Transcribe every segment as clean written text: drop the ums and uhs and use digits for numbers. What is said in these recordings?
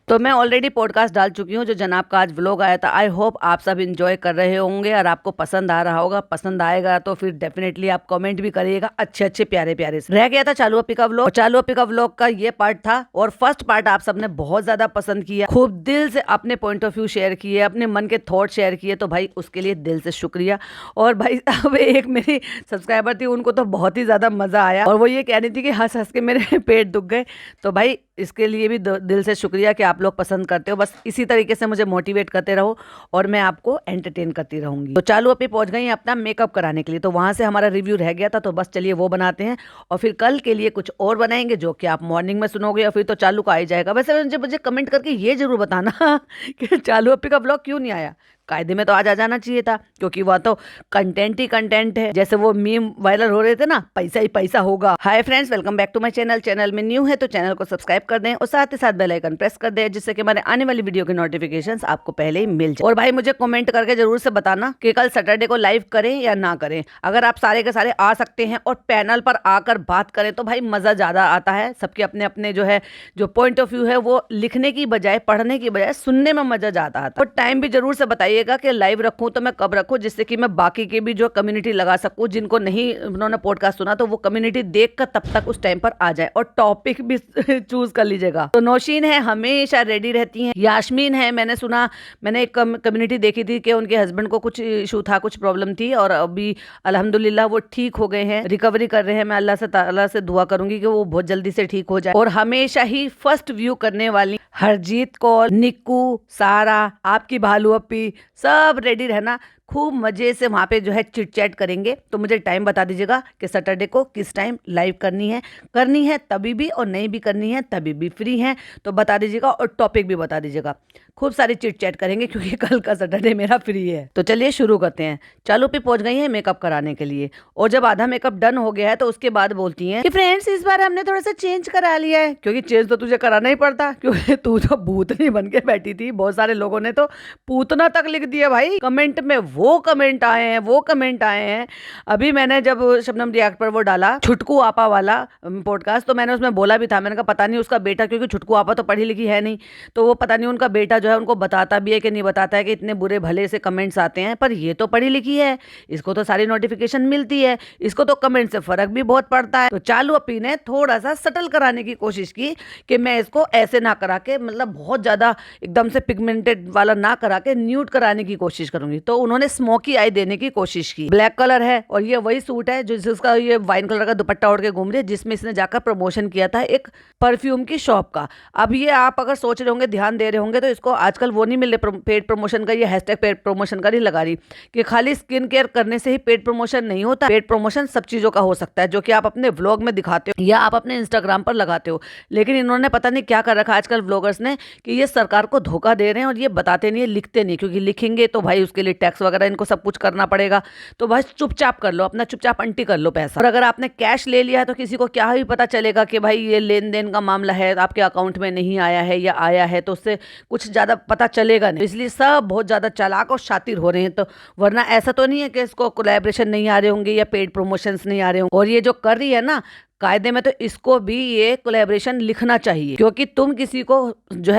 तो मैं already podcast डाल चुकी हूँ, जो जनाब का आज व्लॉग आया था। आई होप आप सब इंजॉय कर रहे होंगे और आपको पसंद आ रहा होगा। पसंद आएगा तो फिर डेफिनेटली आप कमेंट भी करिएगा अच्छे अच्छे प्यारे प्यारे से। रह गया था चालू अप्पी का व्लॉग, चालू अप्पी का व्लॉग का ये पार्ट था और फर्स्ट पार्ट आप सबने बहुत ज्यादा पसंद किया, खूब दिल से अपने पॉइंट ऑफ व्यू शेयर किए, अपने मन के थॉट शेयर किए, तो भाई उसके लिए दिल से शुक्रिया। और भाई अब एक मेरी सब्सक्राइबर थी, उनको तो बहुत ही ज्यादा मजा आया और वो ये कह रही थी कि हंस हंस के मेरे पेट दुख गए। तो भाई इसके लिए भी दिल से शुक्रिया कि आप लोग पसंद करते हो। बस इसी तरीके से मुझे मोटिवेट करते रहो और मैं आपको एंटरटेन करती रहूंगी। तो चालू अप्पी पहुंच गई अपना मेकअप कराने के लिए, तो वहां से हमारा रिव्यू रह गया था, तो बस चलिए वो बनाते हैं और फिर कल के लिए कुछ और बनाएंगे जो कि आप मॉर्निंग में सुनोगे या फिर तो चालू का आ ही जाएगा। वैसे मुझे कमेंट करके ये जरूर बताना कि चालू अप्पी का ब्लॉग क्यों नहीं आया। कायदे में तो आज आ जाना चाहिए था, क्योंकि वह तो कंटेंट ही कंटेंट है। जैसे वो मीम वायरल हो रहे थे ना, पैसा ही पैसा होगा। Hi friends, welcome back to my channel. Channel में न्यू है तो चैनल को सब्सक्राइब कर दें और साथ ही साथ बेल आइकन प्रेस कर दें, जिससे कि हमारे आने वाली वीडियो की नोटिफिकेशंस आपको पहले ही मिल जाए। और भाई मुझे कमेंट करके जरूर से बताना कि कल सैटरडे को लाइव करें या ना करें। अगर आप सारे के सारे आ सकते हैं और पैनल पर आकर बात करें तो भाई मजा ज्यादा आता है। सबके अपने अपने जो पॉइंट ऑफ व्यू है वो लिखने की बजाय, पढ़ने की बजाय सुनने में मजा ज्यादा आता है। और टाइम भी जरूर से बताइएगा कि लाइव रखूं तो मैं कब रखूं, जिससे कि मैं बाकी के भी जो कम्युनिटी लगा सकूं, जिनको नहीं उन्होंने पॉडकास्ट सुना तो वो कम्युनिटी देखकर तब तक उस टाइम पर आ जाए। और टॉपिक भी चूज कर लीजिएगा। तो नौशीन है, हमेशा रेडी रहती हैं। यास्मीन है, मैंने एक कम्युनिटी देखी थी कि उनके हस्बैंड को कुछ इशू था, कुछ प्रॉब्लम थी और अभी अल्हम्दुलिल्लाह वो ठीक हो गए हैं, रिकवरी कर रहे हैं। मैं अल्लाह से ताला से दुआ करूंगी कि वो बहुत जल्दी से ठीक हो जाए। और हमेशा ही फर्स्ट व्यू करने वाली हरजीत कौर, निक्कू, सारा, आपकी भालू अप्पी, सब रेडी रहना। खूब मजे से वहाँ पे चिट चैट करेंगे। तो मुझे टाइम बता दीजिएगा कि सैटरडे को किस टाइम लाइव करनी है तभी भी, और नहीं भी करनी है तभी भी फ्री हैं तो बता दीजिएगा और टॉपिक भी बता दीजिएगा। खूब सारी चिट चैट करेंगे क्योंकि कल का सैटरडे मेरा फ्री है। तो चलिए शुरू करते हैं। चालू पे पहुंच गई है मेकअप कराने के लिए और जब आधा मेकअप डन हो गया है तो उसके बाद बोलती हैं कि फ्रेंड्स इस बार हमने थोड़ा सा चेंज करा लिया है, क्योंकि चेंज तो तुझे कराना ही पड़ता, क्योंकि तू तो भूतनी बन के बैठी थी। बहुत सारे लोगों ने तो पूतना तक लिख दिया भाई कमेंट में। वो कमेंट आए हैं। अभी मैंने जब शबनम रिएक्ट पर वो डाला छुटकू आपा वाला पॉडकास्ट, तो मैंने उसमें बोला भी था, मैंने कहा पता नहीं उसका बेटा, क्योंकि छुटकू आपा तो पढ़ी लिखी है नहीं, तो वो पता नहीं उनका बेटा उनको बताता भी है कि नहीं बताता है कि इतने बुरे भले से कमेंट्स आते हैं। पर ये तो पढ़ी लिखी है, इसको तो सारी नोटिफिकेशन मिलती है, इसको तो कमेंट से फर्क भी बहुत पड़ता है। तो चालू अप्पी ने थोड़ा सा सटल कराने की कोशिश की कि मैं इसको ऐसे ना करा के, मतलब बहुत ज्यादा एकदम से पिगमेंटेड वाला ना करा के न्यूड कराने की कोशिश करूंगी। तो उन्होंने स्मोकी आई देने की कोशिश की। ब्लैक कलर है और ये वही सूट है जिसका ये वाइन कलर का दुपट्टा ओढ़ के घूम रही है, जिसमें इसने जाकर प्रमोशन किया था एक परफ्यूम की शॉप का। अब ये आप अगर सोच रहे होंगे, ध्यान दे रहे होंगे, तो इसको आजकल वो नहीं मिल रहे पेड प्रमोशन का, ये हैशटैग पेड प्रमोशन का नहीं लगा रही कि खाली स्किन केयर करने से ही पेड प्रमोशन नहीं होता। पेड प्रमोशन सब चीजों का हो सकता है, जो कि आप अपने व्लॉग में दिखाते हो या आप अपने इंस्टाग्राम पर लगाते हो। लेकिन इन्होंने पता नहीं क्या कर रखा आजकल व्लॉगर्स ने कि ये सरकार को धोखा दे रहे हैं और ये बताते नहीं है, लिखते नहीं, क्योंकि लिखेंगे तो भाई उसके लिए टैक्स वगैरह इनको सब कुछ करना पड़ेगा। तो बस चुपचाप कर लो, अपना चुपचाप अंटी कर लो पैसा। और अगर आपने कैश ले लिया है तो किसी को क्या ही पता चलेगा कि भाई ये लेन देन का मामला है, आपके अकाउंट में नहीं आया है या आया है, तो उससे कुछ ज्यादा पता चलेगा नहीं। इसलिए सब बहुत ज्यादा चालाक और शातिर हो रहे हैं। तो वरना ऐसा तो नहीं है कि इसको कोलैबोरेशन नहीं आ रहे होंगे या पेड प्रमोशंस नहीं आ रहे होंगे। और ये जो कर रही है ना कायदे में, तो इसको भी ये कोलैबोरेशन लिखना चाहिए, क्योंकि तुम किसी को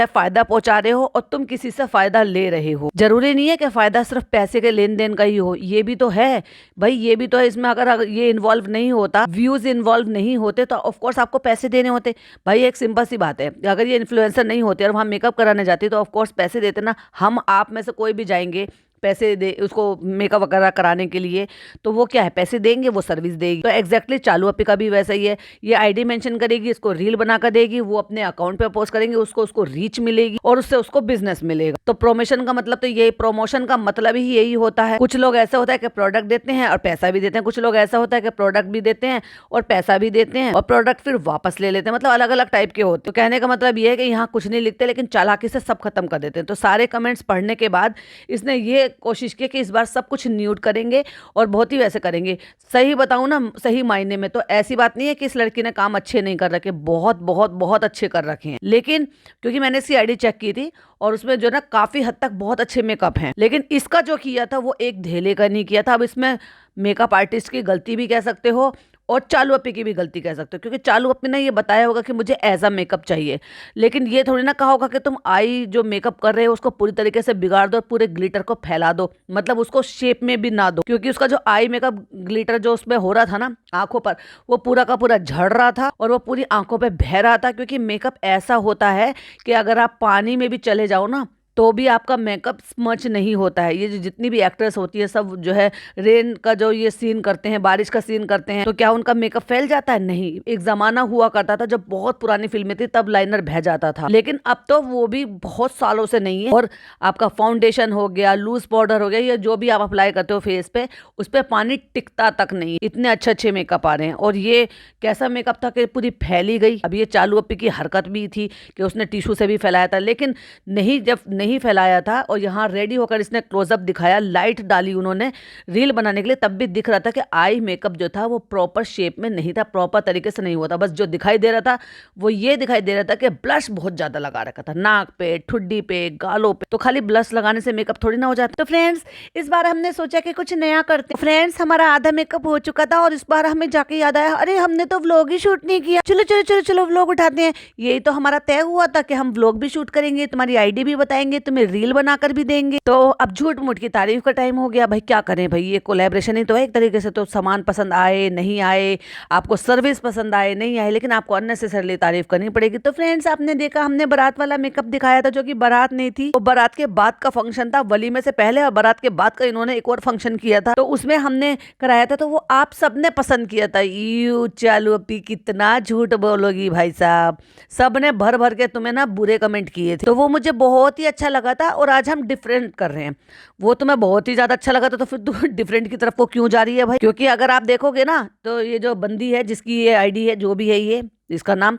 फायदा पहुंचा रहे हो और तुम किसी से फायदा ले रहे हो। जरूरी नहीं है कि फायदा सिर्फ पैसे के लेन देन का ही हो, ये भी तो है भाई, ये भी तो है। इसमें अगर ये इन्वॉल्व नहीं होता, व्यूज इन्वॉल्व नहीं होते, तो ऑफकोर्स आपको पैसे देने होते। भाई एक सिंपल सी बात है, अगर ये इन्फ्लुएंसर नहीं होते और वहाँ मेकअप कराने जाती तो ऑफकोर्स पैसे देते ना। हम आप में से कोई भी जाएंगे पैसे दे उसको मेकअप वगैरह कराने के लिए, तो वो क्या है, पैसे देंगे, वो सर्विस देगी। तो एग्जैक्टली चालू अप्पी का भी वैसा ही है। ये आईडी मेंशन करेगी, इसको रील बनाकर देगी, वो अपने अकाउंट पे पोस्ट करेंगे, उसको रीच मिलेगी और उससे उसको बिजनेस मिलेगा। तो प्रमोशन का मतलब तो ये, प्रमोशन का मतलब ही यही होता है। कुछ लोग ऐसा होता है कि प्रोडक्ट देते हैं और पैसा भी देते हैं, कुछ लोग ऐसा होता है कि प्रोडक्ट भी देते हैं और पैसा भी देते हैं और प्रोडक्ट फिर वापस ले लेते हैं। मतलब अलग अलग टाइप के होते हैं। तो कहने का मतलब ये है कि यहाँ कुछ नहीं लिखते, लेकिन चालाकी से सब खत्म कर देते हैं। तो सारे कमेंट्स पढ़ने के बाद इसने ये कोशिश की कि इस बार सब कुछ न्यूड करेंगे और बहुत ही वैसे करेंगे। सही बताऊं ना, सही मायने में तो ऐसी बात नहीं है कि इस लड़की ने काम अच्छे नहीं कर रखे, बहुत बहुत बहुत अच्छे कर रखे हैं। लेकिन क्योंकि मैंने इसकी आईडी चेक की थी और उसमें काफी हद तक बहुत अच्छे मेकअप हैं, लेकिन इसका जो किया था वो एक धेले का नहीं किया था। अब इसमें मेकअप आर्टिस्ट की गलती भी कह सकते हो और चालू अपी की भी गलती कह सकते हो, क्योंकि चालू अपी ने ये बताया होगा कि मुझे ऐसा मेकअप चाहिए, लेकिन ये थोड़ी ना कहा होगा कि तुम आई जो मेकअप कर रहे हो उसको पूरी तरीके से बिगाड़ दो और पूरे ग्लिटर को फैला दो, मतलब उसको शेप में भी ना दो, क्योंकि उसका जो आई मेकअप ग्लिटर जो उसमें हो रहा था ना आंखों पर, वो पूरा का पूरा झड़ रहा था और वो पूरी आंखों पे बह रहा था। क्योंकि मेकअप ऐसा होता है कि अगर आप पानी में भी चले जाओ ना तो भी आपका मेकअप स्मच नहीं होता है। ये जो जितनी भी एक्ट्रेस होती है सब जो है रेन का जो ये सीन करते हैं, बारिश का सीन करते हैं, तो क्या उनका मेकअप फैल जाता है? नहीं। एक जमाना हुआ करता था जब बहुत पुरानी फिल्में थी तब लाइनर बह जाता था, लेकिन अब तो वो भी बहुत सालों से नहीं है। और आपका फाउंडेशन हो गया, लूज पाउडर हो गया, या जो भी आप अप्लाई करते हो फेस पे, उस पर पानी टिकता तक नहीं। इतने अच्छे अच्छे मेकअप आ रहे हैं। और ये कैसा मेकअप था कि पूरी फैली गई। अब ये चालू अपी की हरकत भी थी कि उसने टिश्यू से भी फैलाया था, लेकिन नहीं, जब नहीं फैलाया था और यहाँ रेडी होकर इसने क्लोजअप दिखाया, लाइट डाली उन्होंने रील बनाने के लिए, तब भी दिख रहा था कि आई मेकअप जो था वो प्रॉपर शेप में नहीं था, प्रॉपर तरीके से नहीं हुआ था। बस जो दिखाई दे रहा था वो ये दिखाई दे रहा था कि ब्लश बहुत ज्यादा लगा रखा था, नाक पे, ठुड्डी पे, गालों पे। तो खाली ब्लश लगाने से मेकअप थोड़ी ना हो जाता। तो फ्रेंड्स इस बार हमने सोचा कि कुछ नया करते हैं। फ्रेंड्स हमारा आधा मेकअप हो चुका था और इस बार हमें जाके याद आया, अरे हमने तो व्लॉग ही शूट नहीं किया, चलो चलो चलो चलो व्लॉग उठाते हैं। यही तो हमारा तय हुआ था कि हम व्लॉग भी शूट करेंगे, तुम्हारी आईडी भी बताएंगे, तुम्हें रील बनाकर भी देंगे। तो अब झूठ मूठ की तारीफ का टाइम हो गया। भाई क्या करें भाई, ये कोलैबोरेशन ही तो है एक तरीके से। तो सामान पसंद आए नहीं आए, आपको सर्विस पसंद आए नहीं आए, लेकिन आपको अननेसेसरली तारीफ करनी पड़ेगी। तो फ्रेंड्स आपने देखा हमने बारात वाला मेकअप दिखाया था, जो कि बारात नहीं थी, वो बारात के बाद का फंक्शन था। वलीमे से पहले और बारात के बाद का इन्होंने एक और फंक्शन किया था, तो उसमें हमने कराया था, तो वो आप सबने पसंद किया था। यू चालू अपी कितना झूठ बोलोगी भाई साहब, सबने भर भर के तुम्हें ना बुरे कमेंट किए थे, तो वो मुझे बहुत ही अच्छा लगा था। और आज हम डिफरेंट कर रहे हैं। वो तुम्हें बहुत ही ज्यादा अच्छा लगा था, तो फिर तुम डिफरेंट की तरफ को क्यों जा रही है भाई? क्योंकि अगर आप देखोगे ना तो ये जो बंदी है जिसकी ये आईडी है, जो भी है ये इसका नाम,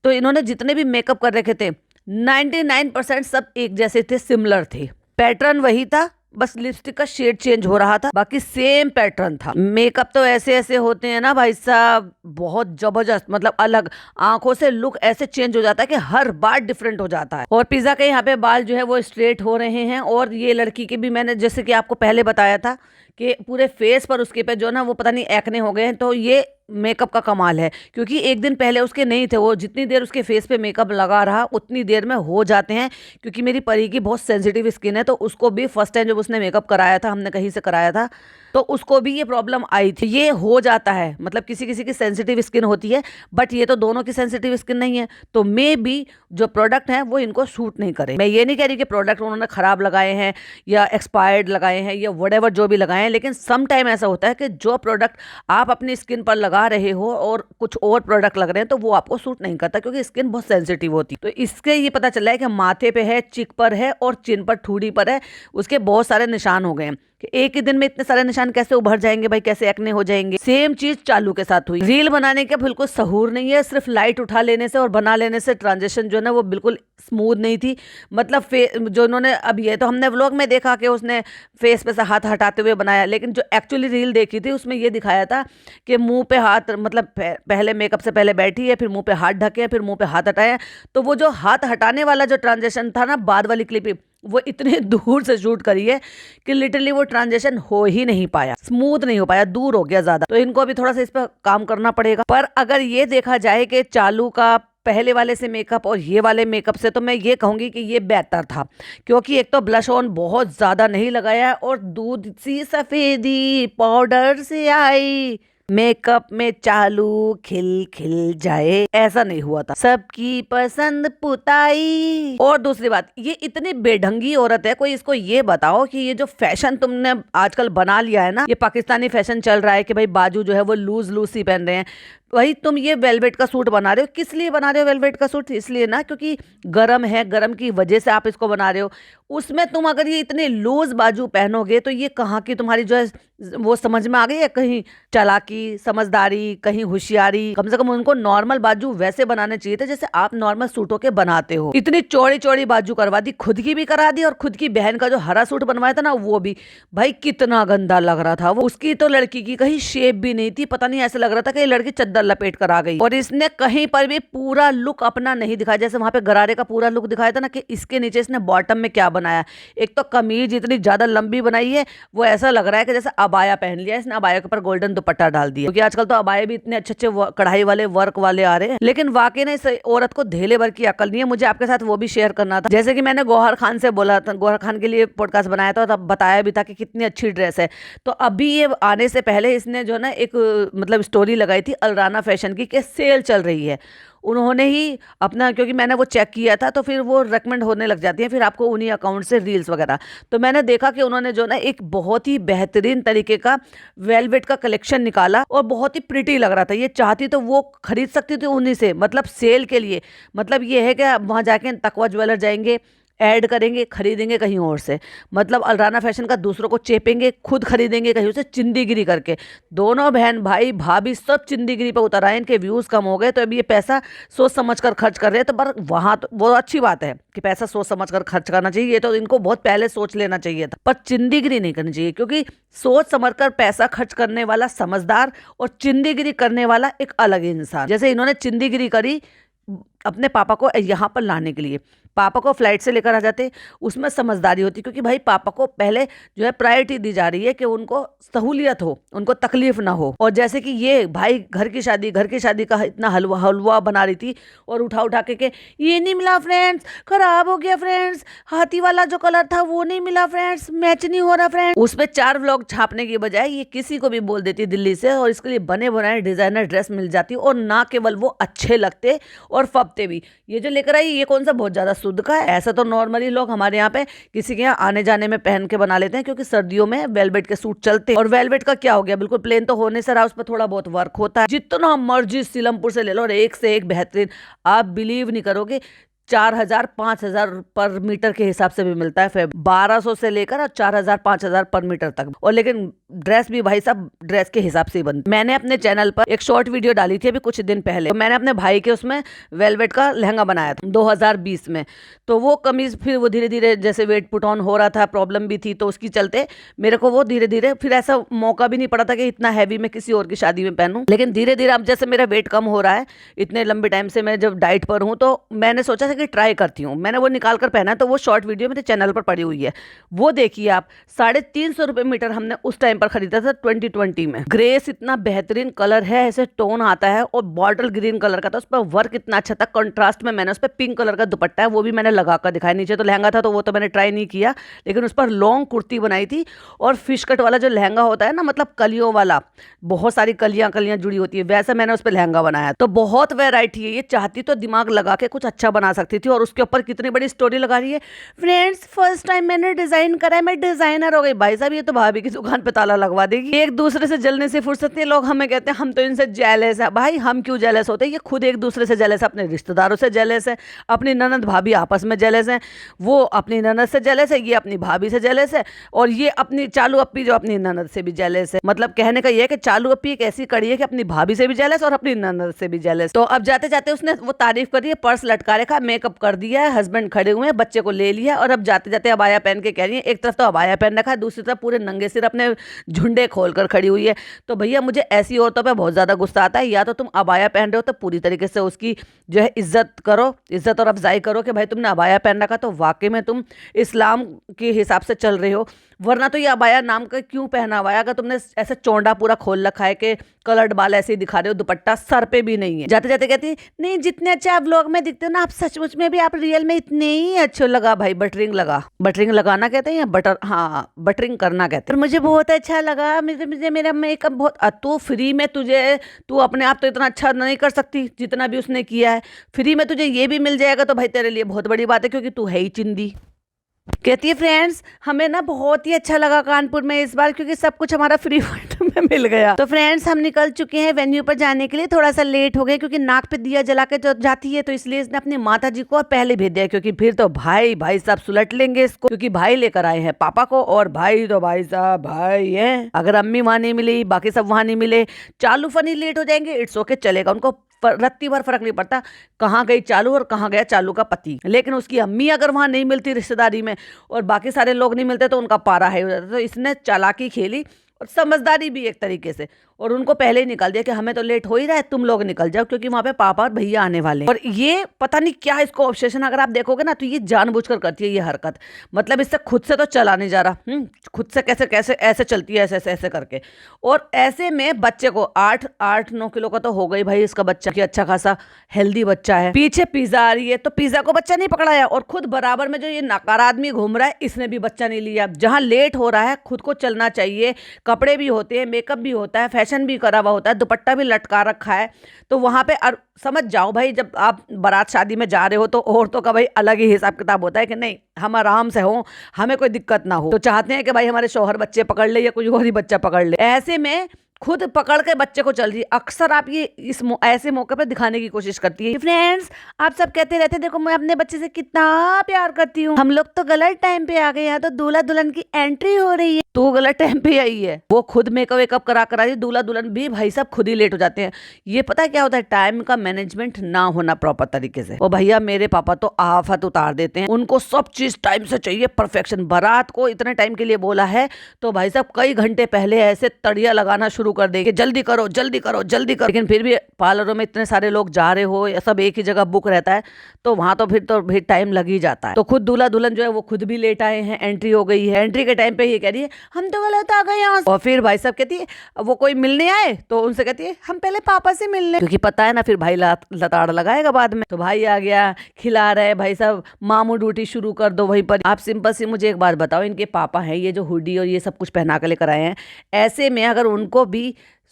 तो इन्होंने जितने भी मेकअप कर रखे थे 99% सब एक जैसे थे, सिमिलर थे, पैटर्न वही था, बस लिपस्टिक का शेड चेंज हो रहा था, बाकी सेम पैटर्न था। मेकअप तो ऐसे ऐसे होते हैं ना भाई साहब, बहुत जबरदस्त, मतलब अलग, आंखों से लुक ऐसे चेंज हो जाता है कि हर बार डिफरेंट हो जाता है। और पिज्जा के यहाँ पे बाल जो है वो स्ट्रेट हो रहे हैं। और ये लड़की के भी मैंने जैसे कि आपको पहले बताया था कि पूरे फेस पर उसके पे जो ना वो पता नहीं एक्ने हो गए हैं। तो ये मेकअप का कमाल है, क्योंकि एक दिन पहले उसके नहीं थे, वो जितनी देर उसके फेस पे मेकअप लगा रहा उतनी देर में हो जाते हैं। क्योंकि मेरी परी की बहुत सेंसिटिव स्किन है, तो उसको भी फर्स्ट टाइम जब उसने मेकअप कराया था, हमने कहीं से कराया था, तो उसको भी ये प्रॉब्लम आई थी। ये हो जाता है, मतलब किसी किसी की सेंसिटिव स्किन होती है, बट ये तो दोनों की सेंसिटिव स्किन नहीं है, तो मे बी जो प्रोडक्ट है वो इनको सूट नहीं करे। मैं ये नहीं कह रही कि प्रोडक्ट उन्होंने खराब लगाए हैं या एक्सपायर्ड लगाए हैं या व्हाटएवर जो भी लगाए हैं, लेकिन सम टाइम ऐसा होता है कि जो प्रोडक्ट आप अपनी स्किन पर लगा रहे हो और कुछ और प्रोडक्ट लग रहे हैं तो वो आपको सूट नहीं करता, क्योंकि स्किन बहुत सेंसिटिव होती है। तो इसके ये पता चला है कि माथे पे है, चिक पर है और चिन पर, ठुड़ी पर है, उसके बहुत सारे निशान हो गए हैं। कि एक ही दिन में इतने सारे निशान कैसे उभर जाएंगे भाई, कैसे एक्ने हो जाएंगे? सेम चीज चालू के साथ हुई। रील बनाने का बिल्कुल सहूर नहीं है, सिर्फ लाइट उठा लेने से और बना लेने से ट्रांजिशन जो है ना वो बिल्कुल स्मूथ नहीं थी। मतलब जो उन्होंने, अब ये तो हमने व्लॉग में देखा कि उसने फेस पे से हाथ हटाते हुए बनाया, लेकिन जो एक्चुअली रील देखी थी उसमें ये दिखाया था कि मुंह पे हाथ, मतलब पहले मेकअप से पहले बैठी है, फिर मुंह पे हाथ ढके, फिर मुंह पे हाथ हटाया। तो वो जो हाथ हटाने वाला जो ट्रांजेक्शन था ना, बाद वाली क्लिप, वो इतने दूर से शूट करी है कि लिटरली वो ट्रांजेक्शन हो ही नहीं पाया, स्मूथ नहीं हो पाया, दूर हो गया ज्यादा। तो इनको अभी थोड़ा सा इस पर काम करना पड़ेगा। पर अगर ये देखा जाए कि चालू का पहले वाले से मेकअप और ये वाले मेकअप से, तो मैं ये कहूंगी कि ये बेहतर था, क्योंकि एक तो ब्लश ऑन बहुत ज्यादा नहीं लगाया और दूध सी सफेदी पाउडर से आई, मेकअप में चालू खिल खिल जाए, ऐसा नहीं हुआ था। सबकी पसंद पुताई। और दूसरी बात, ये इतनी बेढंगी औरत है, कोई इसको ये बताओ कि ये जो फैशन तुमने आजकल बना लिया है ना, ये पाकिस्तानी फैशन चल रहा है कि भाई बाजू जो है वो लूज लूज सी पहन रहे हैं। वही तुम ये वेलवेट का सूट बना रहे हो, किस लिए बना रहे हो वेलवेट का सूट? इसलिए ना क्योंकि गरम है, गरम की वजह से आप इसको बना रहे हो। उसमें तुम अगर ये इतने लूज बाजू पहनोगे तो ये कहाँ की तुम्हारी जो है वो समझ में आ गई है? कहीं चालाकी, समझदारी, कहीं होशियारी? कम से कम उनको नॉर्मल बाजू वैसे बनाने चाहिए थे जैसे आप नॉर्मल सूटों के बनाते हो। इतनी चौड़ी चौड़ी बाजू करवा दी, खुद की भी करा दी और खुद की बहन का जो हरा सूट बनवाया था ना वो भी, भाई कितना गंदा लग रहा था वो। उसकी तो लड़की की कहीं शेप भी नहीं थी, पता नहीं ऐसा लग रहा था कि ये लड़की चद्दर दुपट्टा लपेट कर आ गई और इसने कहीं पर भी पूरा लुक अपना नहीं दिखाया। जैसे वहां पे गरारे का पूरा लुक दिखाया था ना कि इसके नीचे इसने बॉटम में क्या बनाया। एक तो कमीज इतनी ज्यादा लंबी बनाई है, वो ऐसा लग रहा है कि जैसे अबाया पहन लिया इसने, अबाया के ऊपर गोल्डन दुपट्टा डाल दिया, क्योंकि आजकल तो अबाया भी इतने अच्छे अच्छे कढ़ाई वाले वर्क वाले आ रहे हैं। लेकिन वाकई ना इस औरत को धेले भर की अकल नहीं है। मुझे आपके साथ वो भी शेयर करना था। जैसे कि मैंने गौहर खान से बोला था, गौहर खान के लिए पॉडकास्ट बनाया था, तब बताया भी था कि कितनी अच्छी ड्रेस है। तो अभी ये आने से पहले इसने जो ना एक मतलब स्टोरी लगाई थी अलराना फैशन की कि सेल चल रही है। उन्होंने ही अपना, क्योंकि मैंने वो चेक किया था तो फिर वो रेकमेंड होने लग जाती है फिर आपको उन्हीं अकाउंट से रील्स वगैरह। तो मैंने देखा कि उन्होंने जो ना एक बहुत ही बेहतरीन तरीके का वेलवेट का कलेक्शन निकाला और बहुत ही प्रिटी लग रहा था। ये चाहती तो वो खरीद सकती थी उन्हीं से, मतलब सेल के लिए। मतलब ये है कि वहाँ जाके तकवा ज्वेलर जाएंगे, ऐड करेंगे, खरीदेंगे कहीं और से, मतलब अलराना फैशन का दूसरों को चेपेंगे, खुद खरीदेंगे कहीं से चिंदीगिरी करके। दोनों बहन भाई भाभी सब चिंदीगिरी पर उतर आए, इनके व्यूज कम हो गए तो अभी ये पैसा सोच समझ कर खर्च कर रहे हैं। तो पर वहां तो वो अच्छी बात है कि पैसा सोच समझ कर खर्च करना चाहिए, ये तो इनको बहुत पहले सोच लेना चाहिए था, पर चिंदीगिरी नहीं करनी चाहिए। क्योंकि सोच समझ कर पैसा खर्च करने वाला समझदार और चिंदीगिरी करने वाला एक अलग इंसान। जैसे इन्होंने चिंदीगिरी करी अपने पापा को यहाँ पर लाने के लिए, पापा को फ्लाइट से लेकर आ जाते, उसमें समझदारी होती, क्योंकि भाई पापा को पहले जो है प्रायोरिटी दी जा रही है कि उनको सहूलियत हो, उनको तकलीफ ना हो। और जैसे कि ये भाई घर की शादी का इतना हलवा हलवा बना रही थी और उठा उठा के ये नहीं मिला फ्रेंड्स, खराब हो गया फ्रेंड्स, हाथी वाला जो कलर था वो नहीं मिला फ्रेंड्स, मैच नहीं हो रहा फ्रेंड्स। उसमें 4 व्लॉग छापने की बजाय ये किसी को भी बोल देती दिल्ली से और इसके लिए बने बनाए डिजाइनर ड्रेस मिल जाती, और ना केवल वो अच्छे लगते और फबते भी। ये जो लेकर आई ये कौन सा बहुत ज्यादा शुद्ध का है? ऐसा तो नॉर्मली लोग हमारे यहाँ पे किसी के यहाँ आने जाने में पहन के बना लेते हैं, क्योंकि सर्दियों में वेलवेट के सूट चलते हैं। और वेलवेट का क्या हो गया, बिल्कुल प्लेन तो होने से रहा, उस पर थोड़ा बहुत वर्क होता है। जितना मर्जी सीलमपुर से ले लो और एक से एक बेहतरीन, आप बिलीव नहीं करोगे 4000 5000 पर मीटर के हिसाब से भी मिलता है। फिर 1200 से लेकर और 4000 5000 पर मीटर तक। और लेकिन ड्रेस भी भाई साहब ड्रेस के हिसाब से ही बनती। मैंने अपने चैनल पर एक शॉर्ट वीडियो डाली थी अभी कुछ दिन पहले, तो मैंने अपने भाई के उसमें वेलवेट का लहंगा बनाया था 2020 में। तो वो कमीज फिर वो धीरे धीरे जैसे वेट पुट ऑन हो रहा था, प्रॉब्लम भी थी, तो उसकी चलते मेरे को वो धीरे धीरे फिर ऐसा मौका भी नहीं पड़ा था कि इतना हैवी मैं किसी और की शादी में पहनूं। लेकिन धीरे धीरे अब जैसे मेरा वेट कम हो रहा है, इतने लंबे टाइम से मैं जब डाइट पर हूँ, तो मैंने सोचा था कि ट्राई करती हूँ। मैंने वो निकाल कर पहना, तो वो शॉर्ट वीडियो मेरे चैनल पर पड़ी हुई है, वो देखिए आप। 350 रुपए मीटर हमने उस टाइम पर खरीदा था 2020 में। ग्रेस इतना बेहतरीन कलर है, ऐसे टोन आता है, और बॉटल ग्रीन कलर का था, उस पर वर्क इतना अच्छा था। कंट्रास्ट में मैंने उस पर पिंक कलर का दुपट्टा है वो भी मैंने लगा कर दिखाया। नीचे तो लहंगा था तो वो तो मैंने ट्राई नहीं किया, लेकिन उस पर लॉन्ग कुर्ती बनाई थी। और फिश कट वाला जो लहंगा होता है ना, मतलब कलियों वाला, बहुत सारी कलियां कलियां जुड़ी होती है, वैसा मैंने उस पर लहंगा बनाया। तो बहुत वैरायटी है। ये चाहती तो दिमाग लगा के कुछ अच्छा बना सकती थी, और उसके ऊपर कितनी बड़ी स्टोरी लगा रही है, फ्रेंड्स फर्स्ट टाइम मैंने डिजाइन करा है, मैं डिजाइनर हो गई। भाई साहब ये तो भाभी की दुकान पे ताला लगवा देगी। एक दूसरे से जलने से फुर्सत नहीं। लोग हमें कहते हैं हम तो इनसे जेलस है। भाई हम क्यों जेलस होते हैं? ये खुद एक दूसरे से जेलस है, अपने रिश्तेदारों से जेलस है, अपनी ननद भाभी आपस में जेलस है। वो अपनी ननद से जेलस है, ये अपनी भाभी से जेलस है, और ये अपनी चालू अप्पी जो अपनी ननद से भी जेलस है। मतलब कहने का ये है कि चालू अप्पी एक ऐसी कड़ी है कि अपनी भाभी से भी जेलस और अपनी ननद से भी जेलस। तो अब जाते जाते उसने वो तारीफ करी है, पर्स लटका रखा, मेकअप कर दिया है, हस्बैंड खड़े हुए हैं, बच्चे को ले लिया, और अब जाते जाते अबाया पहन के कह रही है। एक तरफ तो अबाया पहन रखा है, दूसरी तरफ पूरे नंगे सिर अपने झुंडे खोलकर खड़ी हुई है। तो भैया मुझे ऐसी औरतों पे बहुत ज्यादा गुस्सा आता है। या तो तुम अबाया पहन रहे हो तो पूरी तरीके से उसकी जो है इज्जत करो, इज्जत और अफजाई करो कि भाई तुमने अबाया पहन रखा तो वाकई में तुम इस्लाम के हिसाब से चल रहे हो। वरना तो ये अबाया नाम का क्यों पहना हुआ है? अगर तुमने ऐसे चौंडा पूरा खोल रखा है कि कलर्ड बाल ऐसे ही दिखा रहे हो, दुपट्टा सर पे भी नहीं है। जाते जाते कहती नहीं, जितने अच्छे आप व्लॉग में दिखते हो ना, आप सचमुच में भी आप रियल में इतने ही अच्छे लगा। भाई बटरिंग लगा, बटरिंग लगाना कहते हैं या बटर, हाँ बटरिंग करना कहते हैं। मुझे बहुत अच्छा लगा, मुझे मेरा मेकअप बहुत। तो फ्री में तुझे, तू अपने आप तो इतना अच्छा नहीं कर सकती जितना भी उसने किया है, फ्री में तुझे ये भी मिल जाएगा तो भाई तेरे लिए बहुत बड़ी बात है, क्योंकि तू है ही चिंदी। कहती है फ्रेंड्स हमें ना बहुत ही अच्छा लगा कानपुर में इस बार, क्योंकि सब कुछ हमारा फ्री में मिल गया। तो फ्रेंड्स हम निकल चुके हैं वेन्यू पर जाने के लिए। थोड़ा सा लेट हो गए क्योंकि नाक पे दिया जला के जो जाती है, तो इसलिए इसने अपनी माता जी को पहले भेज दिया, क्योंकि फिर तो भाई साहब सुलट लेंगे इसको, क्योंकि भाई लेकर आए हैं पापा को, और भाई तो भाई साहब भाई है। अगर अम्मी वहां नहीं मिली, बाकी सब वहां नहीं मिले, चालू फनी लेट हो जाएंगे, इट्स ओके चलेगा, उनको रत्ती भर फर्क नहीं पड़ता कहाँ गई चालू और कहाँ गया चालू का पति। लेकिन उसकी अम्मी अगर वहां नहीं मिलती रिश्तेदारी में, और बाकी सारे लोग नहीं मिलते, तो उनका पारा हाई हो जाता। तो इसने चालाकी खेली और समझदारी भी एक तरीके से, और उनको पहले ही निकाल दिया कि हमें तो लेट हो ही रहा है, तुम लोग निकल जाओ क्योंकि वहां पे पापा और भैया आने वाले हैं। और ये पता नहीं क्या इसको ऑब्सेशन, अगर आप देखोगे ना तो ये जानबूझकर करती है ये हरकत। मतलब इससे खुद से तो चला नहीं जा रहा, खुद से कैसे कैसे ऐसे चलती है, ऐसे ऐसे ऐसे करके। और ऐसे में बच्चे को 8-9 किलो का तो हो गई भाई इसका बच्चा, कि अच्छा खासा हेल्दी बच्चा है। पीछे पिज्जा आ रही है तो पिज्जा को बच्चा नहीं पकड़ाया, और खुद बराबर में जो ये नकार आदमी घूम रहा है इसने भी बच्चा नहीं लिया। जहां लेट हो रहा है खुद को चलना चाहिए, कपड़े भी होते हैं, मेकअप भी होता है, फैशन भी करा हुआ होता है, दुपट्टा भी लटका रखा है, तो वहां पे समझ जाओ भाई, जब आप बारात शादी में जा रहे हो तो औरतों का भाई अलग ही हिसाब किताब होता है कि नहीं हम आराम से हो, हमें कोई दिक्कत ना हो, तो चाहते हैं कि भाई हमारे शौहर बच्चे पकड़ ले या कोई और ही बच्चा पकड़ ले। ऐसे में खुद पकड़ के बच्चे को चल रही है। अक्सर आप ये ऐसे मौके पे दिखाने की कोशिश करती है। फ्रेंड्स, आप सब कहते रहते देखो मैं अपने बच्चे से कितना प्यार करती हूँ, हम लोग तो गलत टाइम पे आ गए, यहाँ तो दूल्हा दुल्हन की एंट्री हो रही है। तो गलत टाइम पे आई है, वो खुद मेकअप वेकअप करा रही, दूल्हा दुल्हन भी भाई सब खुद ही लेट हो जाते हैं। ये पता है क्या होता है, टाइम का मैनेजमेंट ना होना प्रॉपर तरीके से। और भैया मेरे पापा तो आफत उतार देते हैं, उनको सब चीज टाइम से चाहिए, परफेक्शन। बारात को इतने टाइम के लिए बोला है तो भाई साहब कई घंटे पहले ऐसे तड़िया लगाना शुरू कर देंगे, जल्दी करो जल्दी करो जल्दी करो। लेकिन फिर भी पार्लरों में इतने सारे लोग जा रहे हो या सब एक ही जगह बुक रहता है तो वहां तो फिर टाइम लग ही जाता है। तो खुद दूल्हा दुल्हन जो है वो खुद भी लेट आए हैं, एंट्री हो गई है। एंट्री के टाइम पे ये कह रही है हम तो गलत आ गए यहाँ। और फिर भाई साहब कहती है वो कोई मिलने आए तो उनसे कहती है हम पहले पापा से मिलने, क्योंकि पता है ना फिर भाई लताड़ लगाएगा बाद में। तो भाई आ गया, खिला रहे भाई साहब, मामू ड्यूटी शुरू कर दो वहीं पर। आप सिंपल सी मुझे एक बात बताओ, इनके पापा हैं ये जो हुडी और ये सब कुछ पहना कर लेकर आए हैं, ऐसे में अगर उनको भी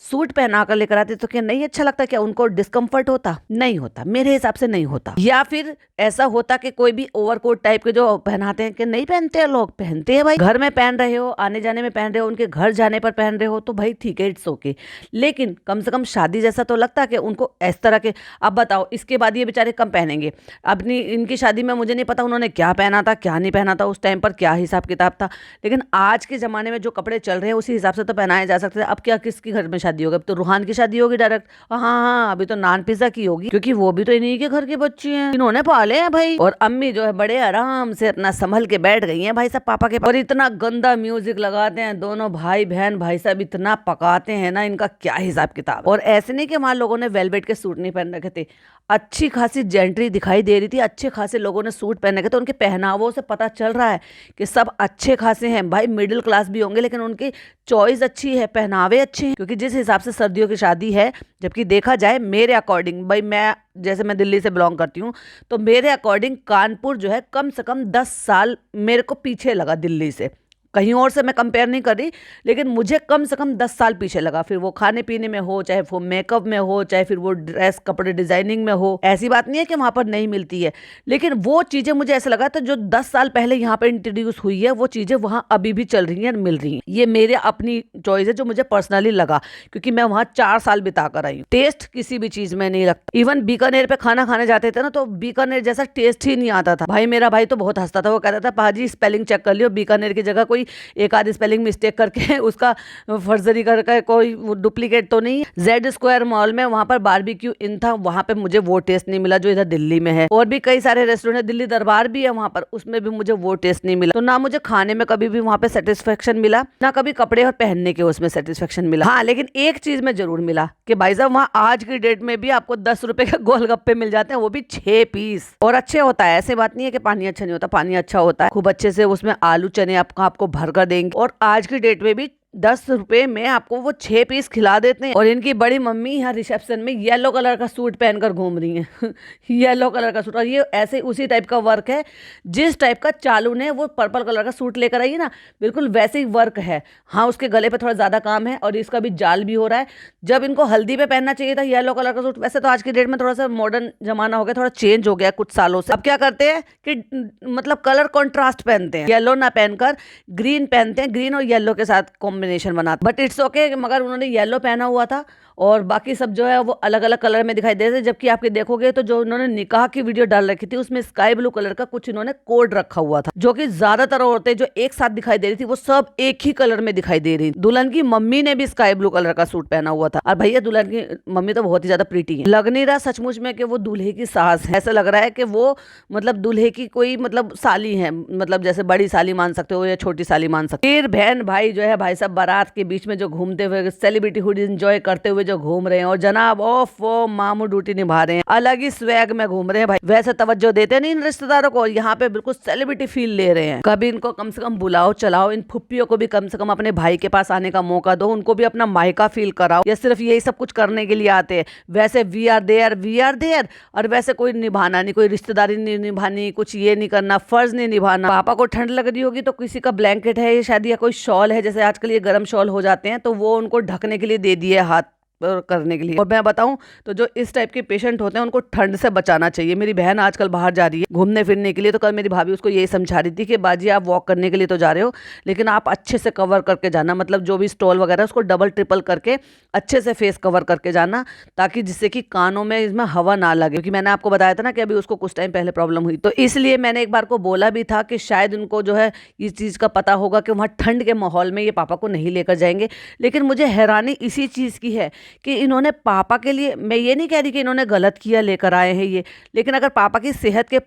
सूट पहना कर लेकर आते तो क्या नहीं अच्छा लगता? क्या उनको डिस्कम्फर्ट होता? नहीं होता, मेरे हिसाब से नहीं होता। या फिर ऐसा होता कि कोई भी ओवरकोट टाइप के जो पहनाते हैं, कि नहीं पहनते हैं लोग, पहनते हैं भाई। घर में पहन रहे हो, आने जाने में पहन रहे हो, उनके घर जाने पर पहन रहे हो तो भाई ठीक है, इट्स ओके। लेकिन कम से कम शादी जैसा तो लगता कि उनको इस तरह के। अब बताओ इसके बाद ये बेचारे कम पहनेंगे। अपनी इनकी शादी में मुझे नहीं पता उन्होंने क्या पहना था क्या नहीं पहना था, उस टाइम पर क्या हिसाब किताब था, लेकिन आज के जमाने में जो कपड़े चल रहे हैं उसी हिसाब से तो पहनाए जा सकते हैं। अब क्या किसकी घर में शादी होगी? अब तो रूहान की शादी होगी डायरेक्ट। हाँ, अभी तो नान पिज्जा की होगी, क्योंकि वो भी तो इन्हीं के घर के बच्चे हैं, इन्होंने पाले हैं भाई। और अम्मी जो है बड़े आराम से अपना संभल के बैठ गई हैं भाई साहब पापा के पास। और इतना गंदा म्यूजिक लगाते हैं दोनों भाई बहन, भाई साहब इतना पकाते हैं ना, इनका क्या हिसाब किताब। और ऐसे नहीं कि वहां लोगों ने वेलवेट के सूट नहीं पहन रखे थे, अच्छी खासी जेंट्री दिखाई दे रही थी, अच्छे खासे लोगों ने सूट पहन रखे, तो उनके पहनावों से पता चल रहा है कि सब अच्छे खासे हैं भाई, मिडिल क्लास भी होंगे, लेकिन उनकी चॉइस अच्छी है, पहनावे अच्छे हैं। क्योंकि जिस हिसाब से सर्दियों की शादी है, जबकि देखा जाए मेरे अकॉर्डिंग, भाई मैं दिल्ली से बिलोंग करती हूँ, तो मेरे अकॉर्डिंग कानपुर जो है कम से कम 10 साल मेरे को पीछे लगा दिल्ली से। कहीं और से मैं कंपेयर नहीं कर रही, लेकिन मुझे कम से कम 10 साल पीछे लगा। फिर वो खाने पीने में हो, चाहे वो मेकअप में हो, चाहे फिर वो ड्रेस कपड़े डिजाइनिंग में हो। ऐसी बात नहीं है कि वहां पर नहीं मिलती है, लेकिन वो चीजें मुझे ऐसा लगा तो जो 10 साल पहले यहाँ पर इंट्रोड्यूस हुई है वो चीजें वहां अभी भी चल रही हैं, मिल रही हैं। ये मेरे अपनी चॉइस है जो मुझे पर्सनली लगा, क्योंकि मैं वहां 4 साल बिता कर आई हूँ। टेस्ट किसी भी चीज में नहीं लगता। इवन बीकानेर पे खाना खाने जाते थे ना, तो बीकानेर जैसा टेस्ट ही नहीं आता था भाई। मेरा भाई तो बहुत हंसता था, वो कहता था पाजी स्पेलिंग चेक कर लियो, बीकानेर की जगह कोई एक आधी स्पेलिंग मिस्टेक करके उसका फर्जरी करके कोई डुप्लीकेट तो नहीं। जेड स्क्वायर मॉल में वहां पर बारबेक्यू इन था, वहां पे मुझे वो टेस्ट नहीं मिला जो इधर दिल्ली में है। और भी कई सारे रेस्टोरेंट है, दिल्ली दरबार भी है वहां पर, उसमें भी मुझे वो टेस्ट नहीं मिला। तो ना मुझे खाने में कभी भी वहां पे सेटिस्फेक्शन मिला, ना कभी कपड़े और पहनने के उसमें सेटिस्फेक्शन मिला। हाँ, लेकिन एक चीज में जरूर मिला कि भाई साहब वहां आज की डेट में भी आपको 10 रुपए के गोलगप्पे मिल जाते हैं, वो भी 6 पीस, और अच्छे होता है। ऐसे बात नहीं है कि पानी अच्छा नहीं होता, पानी अच्छा होता है, खूब अच्छे से उसमें आलू चने आपको भर कर देंगे। और आज की डेट में भी 10 रुपए में आपको वो 6 पीस खिला देते हैं। और इनकी बड़ी मम्मी यहाँ रिसेप्शन में येलो कलर का सूट पहनकर घूम रही हैं येलो कलर का सूट, और ये ऐसे उसी टाइप का वर्क है जिस टाइप का चालू ने वो पर्पल कलर का सूट लेकर आई है ना, बिल्कुल वैसे ही वर्क है। हाँ, उसके गले पे थोड़ा ज्यादा काम है और इसका भी जाल भी हो रहा है। जब इनको हल्दी पे पहनना चाहिए था येलो कलर का सूट, वैसे तो आज की डेट में थोड़ा सा मॉडर्न जमाना हो गया, थोड़ा चेंज हो गया कुछ सालों से। अब क्या करते हैं कि मतलब कलर कॉन्ट्रास्ट पहनते हैं, येलो ना पहनकर ग्रीन पहनते हैं, ग्रीन और येलो के साथ कॉम्बिनेशन बनाते। बट इट्स ओके, मगर उन्होंने येलो पहना हुआ था और बाकी सब जो है वो अलग अलग कलर में दिखाई दे रहे थे। जबकि आपके देखोगे तो जो उन्होंने निकाह की वीडियो डाल रखी थी उसमें स्काई ब्लू कलर का कुछ इन्होंने कोड रखा हुआ था, जो कि ज्यादातर औरतें जो एक साथ दिखाई दे रही थी वो सब एक ही कलर में दिखाई दे रही। दुल्हन की मम्मी ने भी स्काई ब्लू कलर का सूट पहना हुआ था। और भैया दुल्हन की मम्मी तो बहुत ही ज्यादा प्रीटी है, लग नहीं रहा सचमुच में कि वो दूल्हे की सास है। ऐसा लग रहा है कि वो मतलब दूल्हे की कोई मतलब साली है, मतलब जैसे बड़ी साली मान सकते हो या छोटी साली मान सकते हो। फिर बहन भाई जो है भाई साहब सब बारात के बीच में जो घूमते हुए सेलिब्रिटी हुड एंजॉय करते हुए जो घूम रहे हैं, और जनाब ऑफ वो मामू ड्यूटी निभा रहे हैं, अलग ही स्वैग में घूम रहे हैं भाई। वैसे तवज्जो देते नहीं इन रिश्तेदारों को, यहाँ पे बिल्कुल सेलिब्रिटी फील ले रहे हैं। कभी इनको कम से कम बुलाओ चलाओ, इन फुप्पियों को भी कम से कम अपने भाई के पास आने का मौका दो, उनको भी अपना मायका फील कराओ, या सिर्फ यही सब कुछ करने के लिए आते हैं। वैसे वी आर देयर, और वैसे कोई निभाना नहीं, कोई रिश्तेदारी नहीं निभानी, कुछ ये नहीं करना, फर्ज नहीं निभाना। पापा को ठंड लग रही होगी तो किसी का ब्लैंकेट है ये शायद, या कोई शॉल है, जैसे आजकल ये गर्म शॉल हो जाते हैं, तो वो उनको ढकने के लिए दे दिए हाथ करने के लिए। और मैं बताऊं तो जो इस टाइप के पेशेंट होते हैं उनको ठंड से बचाना चाहिए। मेरी बहन आजकल बाहर जा रही है घूमने फिरने के लिए, तो कल मेरी भाभी उसको यही समझा रही थी कि बाजी आप वॉक करने के लिए तो जा रहे हो, लेकिन आप अच्छे से कवर करके जाना, मतलब जो भी स्टॉल वगैरह उसको डबल ट्रिपल करके अच्छे से फेस कवर करके जाना, ताकि जिससे कि कानों में इसमें हवा ना लगे। क्योंकि मैंने आपको बताया था ना कि अभी उसको कुछ टाइम पहले प्रॉब्लम हुई, तो इसलिए मैंने एक बार को बोला भी था कि शायद उनको जो है इस चीज़ का पता होगा कि वहाँ ठंड के माहौल में ये पापा को नहीं लेकर जाएंगे। लेकिन मुझे हैरानी इसी चीज़ की है कि इन्होंने पापा के लिए, मैं ये नहीं कह रही कि इन्होंने गलत किया लेकर आए हैं ये, लेकिन अगर पापा की सेहत के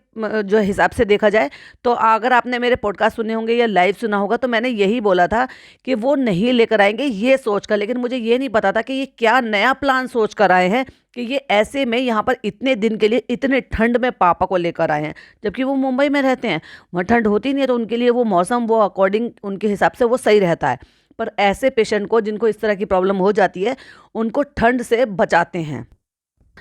जो हिसाब से देखा जाए, तो अगर आपने मेरे पॉडकास्ट सुने होंगे या लाइव सुना होगा, तो मैंने यही बोला था कि वो नहीं लेकर आएंगे ये सोच कर। लेकिन मुझे ये नहीं पता था कि ये क्या नया प्लान सोच कर आए हैं कि ये ऐसे में यहाँ पर इतने दिन के लिए इतने ठंड में पापा को लेकर आए हैं, जबकि वो मुंबई में रहते हैं, वहाँ ठंड होती नहीं है, तो उनके लिए वो मौसम वो अकॉर्डिंग उनके हिसाब से वो सही रहता है। पर ऐसे पेशेंट को जिनको इस तरह की प्रॉब्लम हो जाती है, उनको ठंड से बचाते हैं।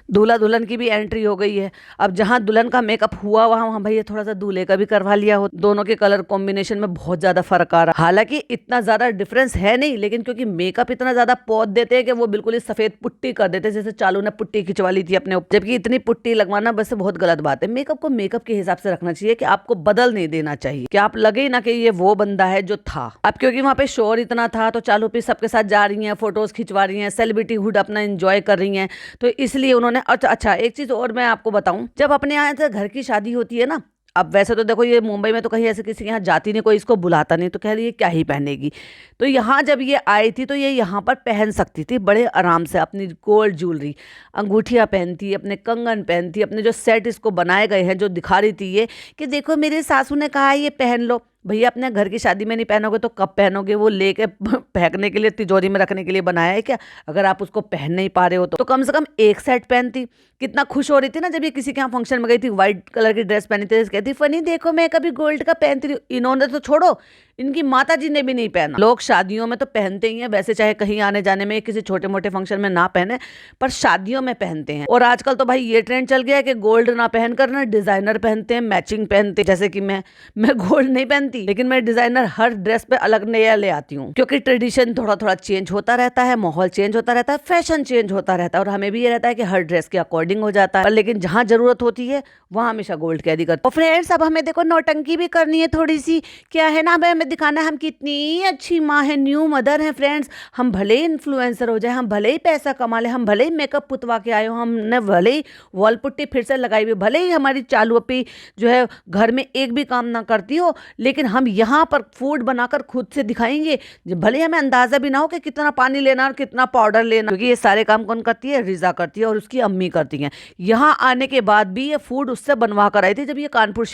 दूल्हा दुल्हन की भी एंट्री हो गई है। अब जहां दुल्हन का मेकअप हुआ वहां भैया थोड़ा सा दूल्हे का भी करवा लिया हो। दोनों के कलर कॉम्बिनेशन में बहुत ज्यादा फर्क आ रहा। हालांकि इतना ज्यादा डिफरेंस है नहीं, लेकिन क्योंकि मेकअप इतना ज्यादा पोत देते हैं कि वो बिल्कुल ही सफेद पुट्टी कर देते हैं, जैसे चालू ने पुट्टी खिंचवा ली थी अपने ऊपर। जबकि इतनी पुट्टी लगवाना वैसे बहुत गलत बात है। मेकअप को मेकअप के हिसाब से रखना चाहिए, कि आपको बदल नहीं देना चाहिए, कि आप लगे ना कि ये वो बंदा है जो था। अब क्योंकि वहां पे शोर इतना था, तो चालू पे सबके साथ जा रही है, फोटोज खिंचवा रही है, सेलिब्रिटी हुड अपना एंजॉय कर रही है, तो इसलिए उन्होंने अच्छा एक चीज और मैं आपको बताऊं, जब अपने यहाँ से घर की शादी होती है ना, अब वैसे तो देखो ये मुंबई में तो कहीं ऐसे किसी के यहाँ जाती नहीं, कोई इसको बुलाता नहीं, तो कह रही है क्या ही पहनेगी। तो यहाँ जब ये आई थी तो ये यहाँ पर पहन सकती थी बड़े आराम से, अपनी गोल्ड ज्वेलरी, अंगूठियाँ पहनती, अपने कंगन पहनती, अपने जो सेट इसको बनाए गए हैं जो दिखा रही थी ये, कि देखो मेरे सासू ने कहा ये पहन लो। भैया अपने घर की शादी में नहीं पहनोगे तो कब पहनोगे? वो लेके फेंकने के लिए, तिजोरी में रखने के लिए बनाया है क्या? अगर आप उसको पहन नहीं पा रहे हो तो कम से कम एक सेट पहनती। कितना खुश हो रही थी ना जब ये किसी के यहाँ फंक्शन में गई थी, व्हाइट कलर की ड्रेस पहनी थी, कहती फनी देखो मैं कभी गोल्ड का पहनती रही। इन्होंने तो छोड़ो, इनकी माता जी ने भी नहीं पहना। लोग शादियों में तो पहनते ही हैं, वैसे चाहे कहीं आने जाने में, किसी छोटे मोटे फंक्शन में ना पहने, पर शादियों में पहनते हैं। और आजकल तो भाई ये ट्रेंड चल गया है कि गोल्ड ना पहनकर ना डिजाइनर पहनते हैं, मैचिंग पहनते हैं। जैसे कि मैं गोल्ड नहीं पहनती, लेकिन मैं डिजाइनर हर ड्रेस पे अलग नया ले आती हूँ, क्योंकि ट्रेडिशन थोड़ा थोड़ा चेंज होता रहता है, माहौल चेंज होता रहता है, फैशन चेंज होता रहता है, और हमें भी ये रहता है कि हर ड्रेस के अकॉर्डिंग हो जाता है। लेकिन जहां जरूरत होती है वहां हमेशा गोल्ड कैरी करते हैं। और फ्रेंड्स, अब हमें देखो नौटंकी भी करनी है थोड़ी सी, क्या है ना, हमें दिखाना है हम कितनी अच्छी माँ है, न्यू मदर है। फ्रेंड्स, हम भले ही इन्फ्लुएंसर हो जाए, हम भले ही पैसा कमा ले, हम भले ही मेकअप पुतवा के आए हो, हमने भले ही वॉल पुट्टी फिर से लगाई हुई, भले ही हमारी चालू अपी जो है घर में एक भी काम ना करती हो, लेकिन हम यहाँ पर फूड बनाकर खुद से दिखाएंगे। भले ही हमें अंदाजा भी ना हो कि कितना पानी लेना और कितना पाउडर लेना, क्योंकि ये सारे काम कौन करती है? रिजा करती है और उसकी अम्मी करती हैं। यहाँ आने के बाद भी ये फूड उससे बनवा कर आई थी जब ये कानपुर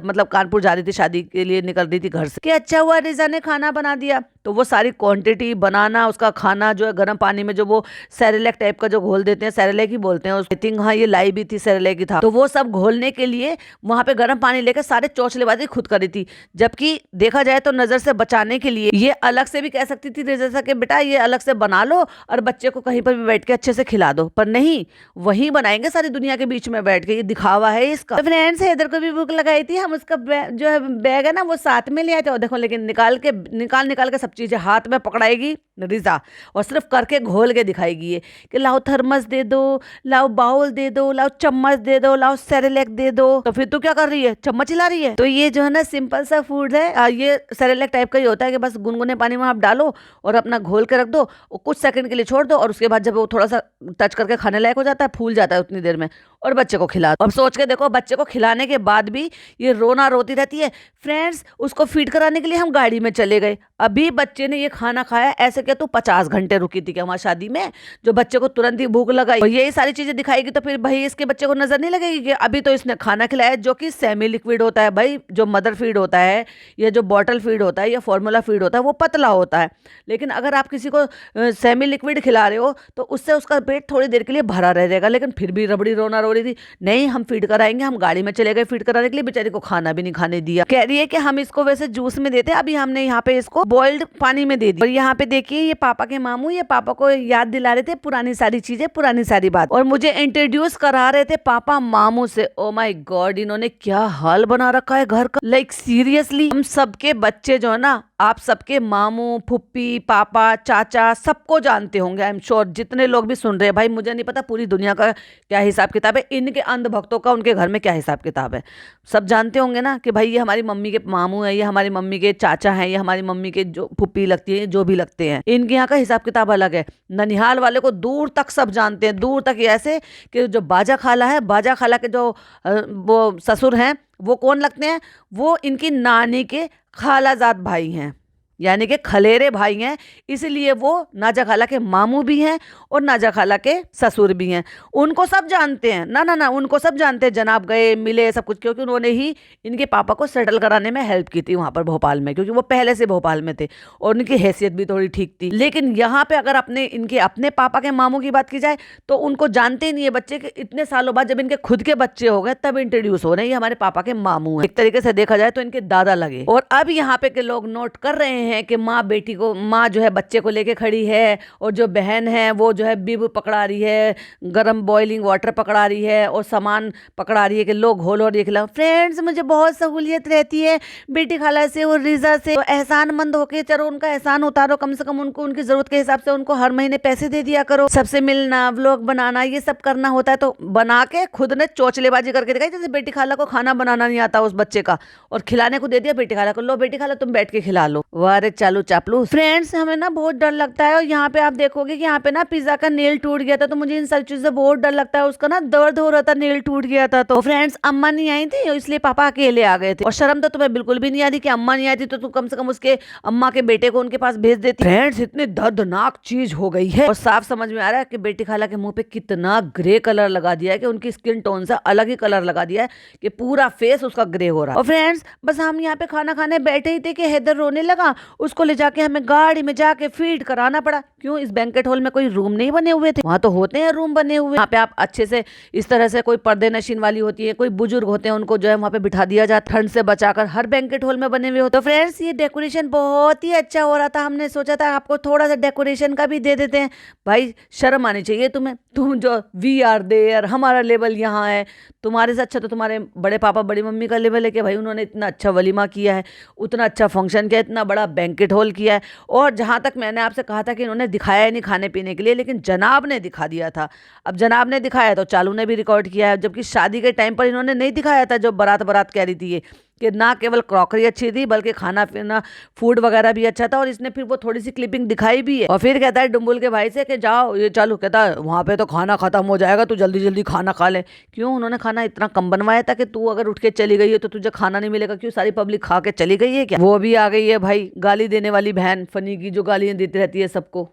मतलब कानपुर जा रही थी, शादी के लिए निकल रही थी घर से, कि अच्छा हुआ रिजा ने खाना बना दिया। तो वो सारी क्वांटिटी बनाना, उसका खाना जो है गर्म पानी में जो वो सेरेलैक टाइप का जो घोल देते हैं, सेरेलैक ही बोलते हैं उसको, आई थिंक हाँ ये लाई भी थी, सेरेलैक ही था, तो वो सब घोलने के लिए वहां पे गर्म पानी लेकर सारे चौचलेबाजी खुद करी थी। जबकि देखा जाए तो नजर से बचाने के लिए ये अलग से भी कह सकती थी रिजा कि बेटा ये अलग से बना लो और बच्चे को कहीं पर भी बैठ के अच्छे से खिला दो, पर नहीं, वही बनाएंगे सारी दुनिया के बीच में बैठ के। ये दिखावा है इसका। तो फ्रेंड्स, हैदर को भी भूख लगाई थी, हम उसका जो है बैग है ना वो साथ में ले आए थे, और देखो लेकिन निकाल के सब चीजें हाथ में पकड़ाएगी रिजा, और सिर्फ करके घोल के दिखाएगी ये कि लाओ थर्मस दे दो, लाओ बाउल दे दो, लाओ चम्मच दे दो, लाओ सेरेलैक दे दो। तो फिर तू क्या कर रही है? चम्मच हिला रही है। तो ये जो है ना सिंपल सा फूड है, ये सेरेलैक टाइप का ही होता है कि बस गुनगुने पानी में आप डालो और अपना घोल के रख दो, और कुछ सेकंड के लिए छोड़ दो, और उसके बाद जब वो थोड़ा सा टच करके खाने लायक हो जाता है, फूल जाता है उतनी देर में, और बच्चे को खिला दो। अब सोच के देखो, बच्चे को खिलाने के बाद भी ये रोना रोती रहती है। फ्रेंड्स, उसको फीड कराने के लिए हम गाड़ी में चले गए, अभी बच्चे ने ये खाना खाया, ऐसे क्या तू 50 घंटे रुकी थी क्या हमारी शादी में, जो बच्चे को तुरंत ही भूख लगाई। और यही सारी चीजें दिखाएगी तो फिर भाई इसके बच्चे को नजर नहीं लगेगी कि अभी तो इसने खाना खिलाया, जो कि सेमी लिक्विड होता है। भाई जो मदर फीड होता है या जो बॉटल फीड होता है या फॉर्मूला फीड होता है वो पतला होता है, लेकिन अगर आप किसी को सेमी लिक्विड खिला रहे हो तो उससे उसका पेट थोड़ी देर के लिए भरा रह जाएगा। लेकिन फिर भी रबड़ी रोना रो रही थी, नहीं हम फीड कराएंगे। हम गाड़ी में चले गए फीड कराने के लिए, बेचारी को खाना भी नहीं खाने दिया। कह रही है कि हम इसको वैसे जूस में देते, अभी हमने यहाँ पे इसको बॉइल्ड पानी में दे दी। और यहाँ पे देखिए ये पापा के मामू, ये पापा को याद दिला रहे थे पुरानी सारी चीजें, पुरानी सारी बात, और मुझे इंट्रोड्यूस करा रहे थे पापा मामू से। ओ माय गॉड, इन्होंने क्या हाल बना रखा है घर का। लाइक सीरियसली, हम सबके बच्चे जो है ना, आप सबके मामू, फुप्पी, पापा, चाचा सबको जानते होंगे। आई एम श्योर जितने लोग भी सुन रहे हैं, भाई मुझे नहीं पता पूरी दुनिया का क्या हिसाब किताब है, इनके अंधभक्तों का उनके घर में क्या हिसाब किताब है, सब जानते होंगे ना कि भाई ये हमारी मम्मी के मामू है, ये हमारी मम्मी के चाचा हैं, ये हमारी मम्मी के जो फुप्पी लगती है, जो भी लगते हैं, इनके यहाँ का हिसाब किताब अलग है। ननिहाल वाले को दूर तक सब जानते हैं, दूर तक ऐसे कि जो बाजा खाला है, बाजा खाला के जो वो ससुर हैं वो कौन लगते हैं, वो इनकी नानी के खालाजाद भाई हैं, यानी कि खलेरे भाई हैं। इसलिए वो नाजा खाला के मामू भी हैं और नाजा खाला के ससुर भी हैं। उनको सब जानते हैं, ना ना ना, उनको सब जानते हैं। जनाब गए, मिले, सब कुछ, क्योंकि उन्होंने ही इनके पापा को सेटल कराने में हेल्प की थी वहाँ पर भोपाल में, क्योंकि वो पहले से भोपाल में थे और उनकी हैसियत भी थोड़ी ठीक थी। लेकिन यहाँ पे अगर इनके अपने पापा के मामू की बात की जाए तो उनको जानते ही नहीं है बच्चे के। इतने सालों बाद जब इनके खुद के बच्चे हो गए तब इंट्रोड्यूस हो रहे हैं, ये हमारे पापा के मामू हैं। एक तरीके से देखा जाए तो इनके दादा लगे। और अब यहाँ पे के लोग नोट कर रहे हैं कि माँ जो है बच्चे को लेके खड़ी है, और जो बहन है वो जो है बिब पकड़ा रही है, गरम बॉइलिंग वाटर पकड़ा रही है और सामान पकड़ा रही है कि लोग घोलो और ये खिलाओ। फ्रेंड्स, मुझे बहुत सहूलियत रहती है बेटी खाला से और रीजा से, तो एहसान मंद होके चलो उनका एहसान उतारो, कम से कम उनको उनकी जरूरत के हिसाब से उनको हर महीने पैसे दे दिया करो। सबसे मिलना, व्लॉग बनाना, ये सब करना होता है तो बना के खुद ने चोचलेबाजी करके दिखाई, जैसे बेटी खाला को खाना बनाना नहीं आता उस बच्चे का, और खिलाने को दे दिया बेटी खाला को, लो बेटी खाला तुम बैठ के खिला लो। वारे चालू चापलू। फ्रेंड्स, हमें ना बहुत डर लगता है, और यहाँ पे आप देखोगे कि यहाँ पे ना पिज्जा का नेल टूट गया था, तो मुझे इन सारी चीजों से बहुत डर लगता है। उसका ना दर्द हो रहा था, नेल टूट गया था। तो फ्रेंड्स, अम्मा नहीं आई थी इसलिए पापा अकेले आ गए थे, और शर्म तो तुम्हें बिल्कुल भी नहीं आती कि अम्मा नहीं आई थी तो तू कम से कम उसके अम्मा के बेटे को उनके पास भेज देती। फ्रेंड्स, इतनी दर्दनाक चीज हो गई है, और साफ समझ में आ रहा है कि बेटी खाला के मुंह पे कितना ग्रे कलर लगा दिया है, कि उनकी स्किन टोन से अलग ही कलर लगा दिया है, कि पूरा फेस उसका ग्रे हो रहा है। और फ्रेंड्स, बस हम यहाँ पे खाना खाने बैठे ही थे कि हैदर रोने लगा, उसको ले जाके हमें गाड़ी में जाके फीड कराना पड़ा। क्यों? इस बैंकेट हॉल में कोई रूम नहीं बने हुए थे, वहां तो होते हैं रूम बने हुए, वहाँ पे आप अच्छे से इस तरह से, कोई पर्दे नशीन वाली होती है, कोई बुजुर्ग होते हैं, उनको जो है वहाँ पे बिठा दिया जाता, ठंड से बचाकर। हर बैंकेट हॉल में बने हुए होते। तो फ्रेंड्स, ये डेकोरेशन बहुत ही अच्छा हो रहा था, हमने सोचा था आपको थोड़ा सा डेकोरेशन का भी दे देते हैं। भाई शर्म आनी चाहिए तुम्हें, तुम जो वी आर देयर, हमारा लेवल यहाँ है, तुम्हारे से अच्छा तो तुम्हारे बड़े पापा बड़ी मम्मी का लेवल है कि भाई उन्होंने इतना अच्छा वलीमा किया है, उतना अच्छा फंक्शन किया, इतना बड़ा बैंकेट हॉल किया है। और जहाँ तक मैंने आपसे कहा था कि इन्होंने दिखाया नहीं खाने पीने के लिए, लेकिन जनाब ने दिखा दिया था। अब जनाब ने दिखाया तो चालू ने भी रिकॉर्ड किया है, जबकि शादी के टाइम पर इन्होंने नहीं दिखाया था। जो बारात बारात कह रही थी ये कि ना केवल क्रॉकरी अच्छी थी बल्कि खाना पीना, फूड वगैरह भी अच्छा था, और इसने फिर वो थोड़ी सी क्लिपिंग दिखाई भी है। और फिर कहता है डुम्बुल के भाई से कि जाओ, ये चालू कहता है वहां पे तो खाना खत्म हो जाएगा, तू जल्दी जल्दी खाना खा ले। क्यों? उन्होंने खाना इतना कम बनवाया था कि तू अगर उठ के चली गई है तो तुझे खाना नहीं मिलेगा। क्यों? सारी पब्लिक खा के चली गई है क्या? वो भी आ गई है भाई, गाली देने वाली बहन, फनी की, जो गालियां देती रहती है सबको।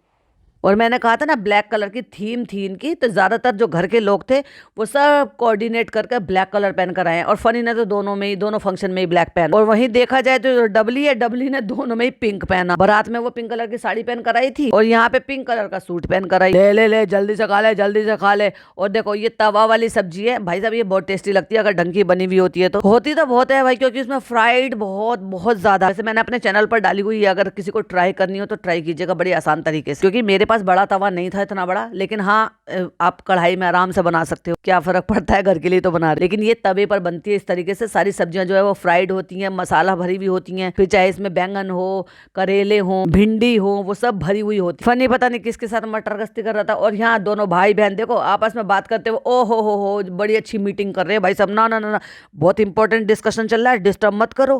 और मैंने कहा था ना ब्लैक कलर की थीम थी इनकी, तो ज्यादातर जो घर के लोग थे वो सब कोऑर्डिनेट करके ब्लैक कलर पहन कर आए हैं। और फनी ने तो दोनों फंक्शन में ही ब्लैक पहना। और वहीं देखा जाए तो डबली ने दोनों में ही पिंक पहना। बारात में वो पिंक कलर की साड़ी पहन कर आई थी, और यहाँ पे पिंक कलर का सूट पहन कर आई। ले जल्दी से खा ले, जल्दी से खा ले। और देखो ये तवा वाली सब्जी है भाई साहब, ये बहुत टेस्टी लगती है अगर ढंग की बनी हुई होती है तो। होती तो बहुत है भाई, क्योंकि उसमें फ्राइड बहुत ज्यादा। वैसे मैंने अपने चैनल पर डाली हुई है, अगर किसी को ट्राई करनी हो तो ट्राई कीजिएगा बड़ी आसान तरीके से, क्योंकि मेरे पास बड़ा तवा नहीं था इतना बड़ा। लेकिन हाँ, आप कढ़ाई में आराम से बना सकते हो, क्या फर्क पड़ता है, घर के लिए तो बना रहे। लेकिन ये तवे पर बनती है इस तरीके से, सारी सब्जियां जो है वो फ्राइड होती हैं, मसाला भरी हुई होती हैं। फिर चाहे इसमें बैंगन हो, करेले हो, भिंडी हो, वो सब भरी हुई होती। फनी पता नहीं किसके साथ मटर गश्ती कर रहा था। और यहाँ दोनों भाई बहन देखो आपस में बात करते हुए, ओ हो बड़ी अच्छी मीटिंग कर रहे हैं भाई सब। ना बहुत इंपॉर्टेंट डिस्कशन चल रहा है, डिस्टर्ब मत करो।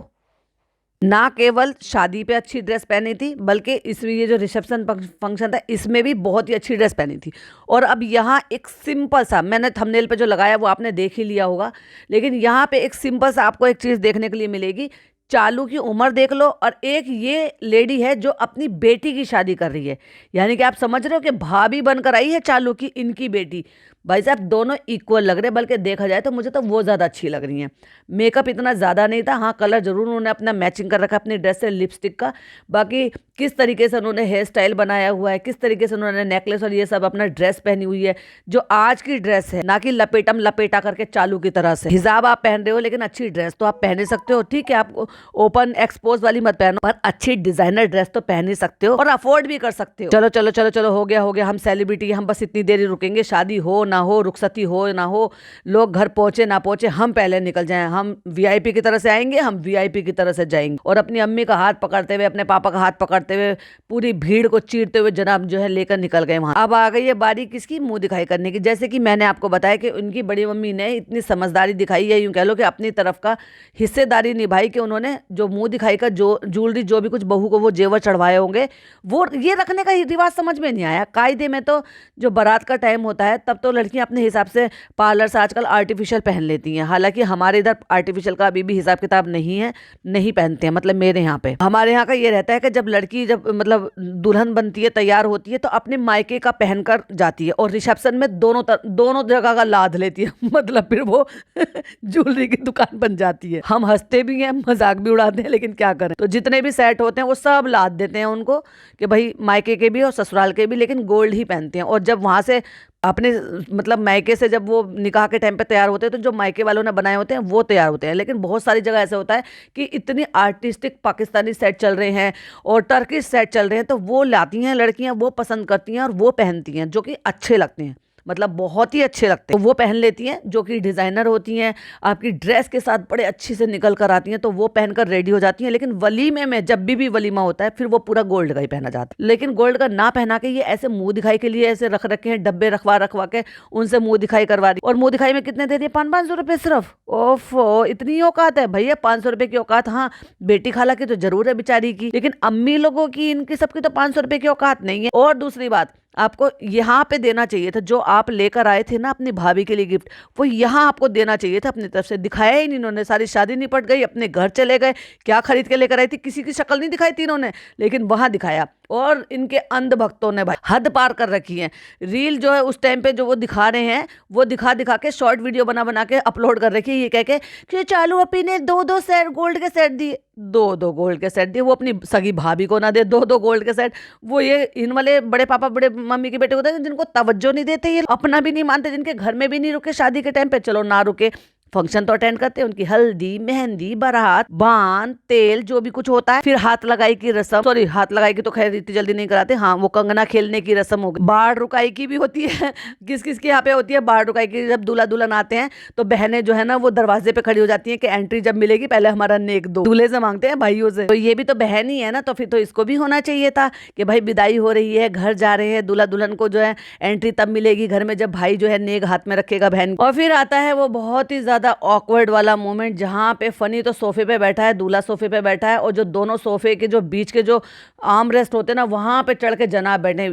ना केवल शादी पे अच्छी ड्रेस पहनी थी, बल्कि इसमें ये जो रिसेप्शन फंक्शन था इसमें भी बहुत ही अच्छी ड्रेस पहनी थी। और अब यहाँ एक सिंपल सा, मैंने थंबनेल पे जो लगाया वो आपने देख ही लिया होगा, लेकिन यहाँ पे एक सिंपल सा आपको एक चीज़ देखने के लिए मिलेगी। चालू की उम्र देख लो, और एक ये लेडी है जो अपनी बेटी की शादी कर रही है, यानी कि आप समझ रहे हो कि भाभी बनकर आई है चालू की इनकी बेटी। भाई साहब दोनों इक्वल लग रहे हैं, बल्कि देखा जाए तो मुझे तो वो ज़्यादा अच्छी लग रही हैं। मेकअप इतना ज़्यादा नहीं था, हाँ कलर जरूर उन्होंने अपना मैचिंग कर रखा अपनी ड्रेस से, लिपस्टिक का। बाकी किस तरीके से उन्होंने हेयर स्टाइल बनाया हुआ है, किस तरीके से उन्होंने नेकलेस और ये सब अपना ड्रेस पहनी हुई है, जो आज की ड्रेस है, ना कि लपेटम लपेटा करके चालू की तरह से। हिजाब आप पहन रहे हो, लेकिन अच्छी ड्रेस तो आप पहन ही सकते हो, ठीक है, आप ओपन एक्सपोज वाली मत पहनो, पर अच्छी डिजाइनर ड्रेस तो पहन ही सकते हो और अफोर्ड भी कर सकते हो। चलो चलो चलो चलो, हो गया, हम सेलिब्रिटी, हम बस इतनी देर ही रुकेंगे, शादी हो ना हो, रुखसती हो ना हो, लोग घर पहुंचे ना पहुंचे, हम पहले निकल जाएं। हम वीआईपी की तरह से आएंगे, हम वीआईपी की तरह से जाएंगे, और अपनी अम्मी का हाथ पकड़ते हुए, अपने पापा का हाथ पकड़ते हुए, पूरी भीड़ को चीरते हुए जनाब जो है लेकर निकल गए वहां। अब आ गई है बारी किसकी, मुंह दिखाई करने की। जैसे कि मैंने आपको बताया कि उनकी बड़ी मम्मी ने इतनी समझदारी दिखाई है, यूं कह लो कि अपनी तरफ का हिस्सेदारी निभाई, कि उन्होंने जो मुंह दिखाई का जो ज्वेलरी, जो भी कुछ बहू को वो जेवर चढ़वाए होंगे, वो ये रखने का रिवाज समझ में नहीं आया। कायदे में तो जो बारात का टाइम होता है तब तो लड़कियां अपने हिसाब से पार्लर से आजकल आर्टिफिशियल पहन लेती हैं, हालांकि हमारे इधर आर्टिफिशियल का अभी भी हिसाब किताब नहीं है, नहीं पहनते हैं। मतलब मेरे यहाँ पे, हमारे यहाँ का ये रहता है कि जब लड़की जब मतलब दुल्हन बनती है, तैयार होती है, तो अपने मायके का पहनकर जाती है, और रिसेप्शन में दोनों जगह का लाद लेती है मतलब फिर वो ज्वेलरी की दुकान बन जाती है। हम हंसते भी हैं, मजाक भी उड़ाते हैं, लेकिन क्या करें, तो जितने भी सेट होते हैं वो सब लाद देते हैं उनको, कि भाई मायके के भी और ससुराल के भी, लेकिन गोल्ड ही पहनते हैं। और जब वहां से अपने मतलब मायके से जब वो निकाह के टाइम पे तैयार होते हैं, तो जो मायके वालों ने बनाए होते हैं वो तैयार होते हैं। लेकिन बहुत सारी जगह ऐसा होता है कि इतनी आर्टिस्टिक पाकिस्तानी सेट चल रहे हैं और टर्किश सेट चल रहे हैं, तो वो लाती हैं लड़कियां, वो पसंद करती हैं और वो पहनती हैं, जो कि अच्छे लगते हैं, मतलब बहुत ही अच्छे लगते हैं, तो वो पहन लेती हैं, जो कि डिजाइनर होती हैं, आपकी ड्रेस के साथ बड़े अच्छे से निकल कर आती हैं, तो वो पहनकर रेडी हो जाती हैं। लेकिन वलीमे में जब भी वलीमा होता है, फिर वो पूरा गोल्ड का ही पहना जाता है। लेकिन गोल्ड का ना पहना के ये ऐसे मुंह दिखाई के लिए ऐसे रख रखे हैं, डब्बे रखवा के उनसे मुंह दिखाई करवा दी। और मुंह दिखाई में कितने दे दिए, 500 रुपए सिर्फ। ओफो, इतनी औकात है भैया, 500 रुपए की औकात। हाँ, बेटी खाला की तो जरूर है बेचारी की, लेकिन अम्मी लोगों की, इनकी सबकी तो 500 रुपए की औकात नहीं है। और दूसरी बात, आपको यहाँ पे देना चाहिए था, जो आप लेकर आए थे ना अपनी भाभी के लिए गिफ्ट, वो यहाँ आपको देना चाहिए था अपनी तरफ से। दिखाया ही नहीं इन्होंने, सारी शादी निपट गई, अपने घर चले गए, क्या खरीद के लेकर आई थी, किसी की शक्ल नहीं दिखाई थी इन्होंने, लेकिन वहां दिखाया। और इनके अंध भक्तों ने भाई हद पार कर रखी है। रील जो है उस टाइम पे जो वो दिखा रहे हैं, वो दिखा के शॉर्ट वीडियो बना के अपलोड कर रखी है, ये कह के कि चालू अपी ने 2 सेट गोल्ड के सेट दिए, 2 गोल्ड के सेट दिए। वो अपनी सगी भाभी को ना दे 2 गोल्ड के सेट, वो ये इन वाले बड़े पापा बड़े मम्मी के बेटे होते हैं जिनको तवज्जो नहीं देते, ये अपना भी नहीं मानते, जिनके घर में भी नहीं रुके शादी के टाइम पे। चलो ना रुके, फंक्शन तो अटेंड करते हैं, उनकी हल्दी, मेहंदी, बारात, बान, तेल, जो भी कुछ होता है, फिर हाथ लगाई की रस्म, सॉरी हाथ लगाई की तो खैर इतनी जल्दी नहीं कराते, हाँ वो कंगना खेलने की रस्म हो गई। बाढ़ रुकाई की भी होती है, किस किस के यहाँ पे होती है बाढ़ रुकाई की। जब दूल्हा दुल्हन आते हैं तो बहनें जो है ना वो दरवाजे पे खड़ी हो जाती है कि एंट्री जब मिलेगी पहले हमारा नेक दो, दूल्हे से मांगते हैं भाइयों से, तो ये भी तो बहन ही है ना, तो फिर तो इसको भी होना चाहिए था कि भाई विदाई हो रही है, घर जा रहे हैं, दूल्हा दुल्हन को जो है एंट्री तब मिलेगी घर में जब भाई जो है नेक हाथ में रखेगा बहन। और फिर आता है वो बहुत ही ज्यादा ऑकवर्ड वाला मोमेंट, जहां पे फनी तो सोफे पे बैठा है, दूल्हा सोफे पे बैठा है, और जो दोनों सोफे के जो बीच के जो आर्म रेस्ट होते हैं ना, वहां पे चढ़ के जनाब बैठे।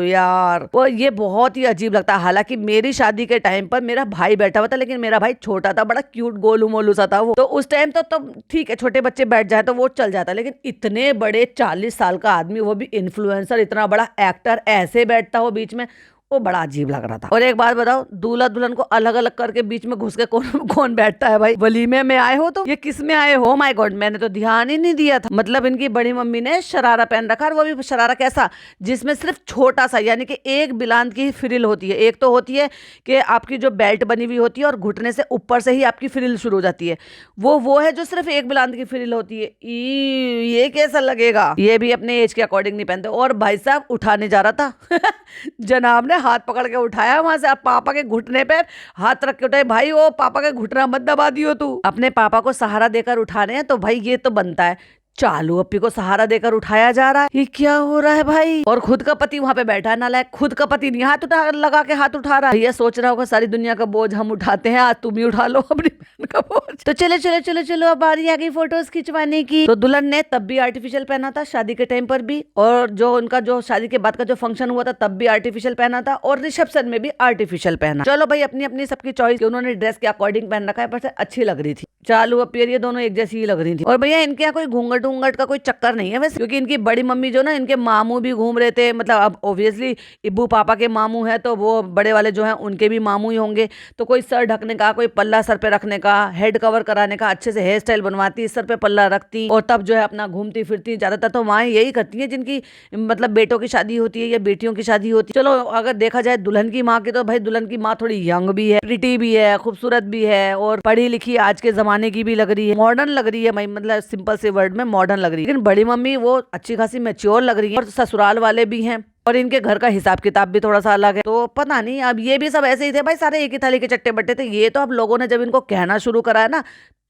यार वो ये बहुत ही अजीब लगता है। हालांकि मेरी शादी के टाइम पर मेरा भाई बैठा हुआ था, लेकिन मेरा भाई छोटा था, बड़ा क्यूट गोलू मोलू सा था वो, तो उस टाइम तो ठीक है, छोटे बच्चे बैठ जाए तो वो चल जाता, लेकिन इतने बड़े 40 साल का आदमी, वो भी इन्फ्लुएंसर, इतना बड़ा एक्टर, ऐसे बैठता हो बीच में, वो बड़ा अजीब लग रहा था। और एक बात बताओ, दूल्हा दुल्हन को अलग अलग करके बीच में घुस के कौन बैठता है भाई? वलीमे में आए हो तो ये किस में आए हो? माय गॉड, मैंने तो ध्यान ही नहीं दिया था। मतलब इनकी बड़ी मम्मी ने शरारा पहन रखा, और वो भी शरारा कैसा, जिसमें सिर्फ छोटा सा, यानी कि एक बिलांद की फ्रिल होती है। एक तो होती है कि आपकी जो बेल्ट बनी हुई होती है और घुटने से ऊपर से ही आपकी फ्रिल शुरू हो जाती है, वो है जो सिर्फ एक बिलांद की फ्रिल होती है। ये कैसा लगेगा? ये भी अपने एज के अकॉर्डिंग नहीं पहनते। और भाई साहब उठाने जा रहा था जनाब ने हाथ पकड़ के उठाया वहां से, आप पापा के घुटने पे हाथ रख के उठाए। भाई वो पापा के घुटना मत दबा दियो तू, अपने पापा को सहारा देकर उठाने हैं तो भाई ये तो बनता है। चालू अप्पी को सहारा देकर उठाया जा रहा है। ये क्या हो रहा है भाई? और खुद का पति वहां पे बैठा है नालायक, खुद का पति नहीं हाथ उठा लगा के हाथ उठा रहा है। ये सोच रहा होगा सारी दुनिया का बोझ हम उठाते हैं, आज तुम ही उठा लो अपनी बहन का बोझ। तो चलो चलो चलो चलो, अब बारी आ गई फोटोज खिंचवाने की। तो दुल्हन ने तब भी आर्टिफिशियल पहना था शादी के टाइम पर भी, और जो उनका जो शादी के बाद का जो फंक्शन हुआ था तब भी आर्टिफिशियल पहना था, और रिसेप्शन में भी आर्टिफिशियल पहना। चलो भाई, अपनी अपनी सबकी चॉइस, उन्होंने ड्रेस के अकॉर्डिंग पहन रखा है, पर अच्छी लग रही थी। चालू अप्पी ये दोनों एक जैसी ही लग रही थी। और भैया इनके यहाँ कोई घूंघट ऊंघट का कोई चक्कर नहीं है वैसे, क्योंकि इनकी बड़ी मम्मी जो ना, इनके मामू भी घूम रहे थे। मतलब अब ऑब्वियसली इब्बू पापा के मामू है, तो वो बड़े वाले जो हैं उनके भी मामू ही होंगे। तो कोई सर ढकने का, कोई पल्ला सर पे रखने का, हेड कवर कराने का, अच्छे से हेयर स्टाइल बनवाती, सर पे पल्ला रखती, और तब जो है अपना घूमती फिरती। ज्यादातर तो माँ यही करती है जिनकी मतलब बेटों की शादी होती है या बेटियों की शादी होती है। चलो अगर देखा जाए दुल्हन की माँ की, तो भाई दुल्हन की माँ थोड़ी यंग भी है, प्रिटी भी है, खूबसूरत भी है, और पढ़ी लिखी आज के जमाने की भी लग रही है, मॉडर्न लग रही है। मतलब सिंपल से वर्ड में मॉडर्न लग रही है। लेकिन बड़ी मम्मी वो अच्छी खासी मैच्योर लग रही है, और ससुराल वाले भी हैं, और इनके घर का हिसाब किताब भी थोड़ा सा अलग है। तो पता नहीं, अब ये भी सब ऐसे ही थे भाई, सारे एक ही थाली के चट्टे बट्टे थे। ये तो अब लोगों ने जब इनको कहना शुरू करा है ना,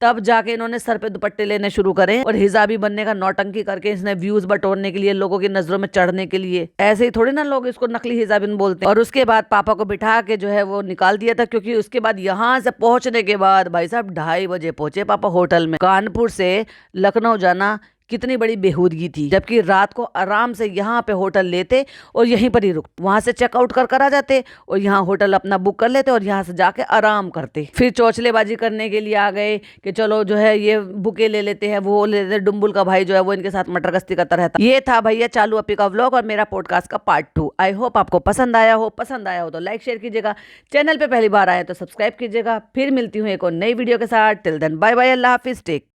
तब जाके इन्होंने सर पे दुपट्टे लेने शुरू करे, और हिजाबी बनने का नौटंकी करके इसने व्यूज बटोरने के लिए, लोगों की नजरों में चढ़ने के लिए। ऐसे ही थोड़ी ना लोग इसको नकली हिजाबिन बोलते हैं। और उसके बाद पापा को बिठा के जो है वो निकाल दिया था, क्योंकि उसके बाद यहाँ से पहुंचने के बाद भाई साहब 2:30 बजे पहुंचे पापा होटल में। कानपुर से लखनऊ जाना कितनी बड़ी बेहूदगी थी, जबकि रात को आराम से यहाँ पे होटल लेते और यहीं पर ही रुक, वहां से चेकआउट कर आ जाते, और यहाँ होटल अपना बुक कर लेते, और यहाँ से जाके आराम करते। फिर चौचलेबाजी करने के लिए आ गए कि चलो जो है ये बुके ले लेते हैं, वो ले लेते। डुम्बुल का भाई जो है वो इनके साथ मटर गश्ती करता रहता। ये था भैया चालू अप्पी का व्लॉग और मेरा पॉडकास्ट का पार्ट 2। आई होप आपको पसंद आया हो। पसंद आया हो तो लाइक शेयर कीजिएगा, चैनल पे पहली बार आए तो सब्सक्राइब कीजिएगा। फिर मिलती हूँ एक और नई वीडियो के साथ। टिल देन बाय बाय, अल्लाह हाफिज, टेक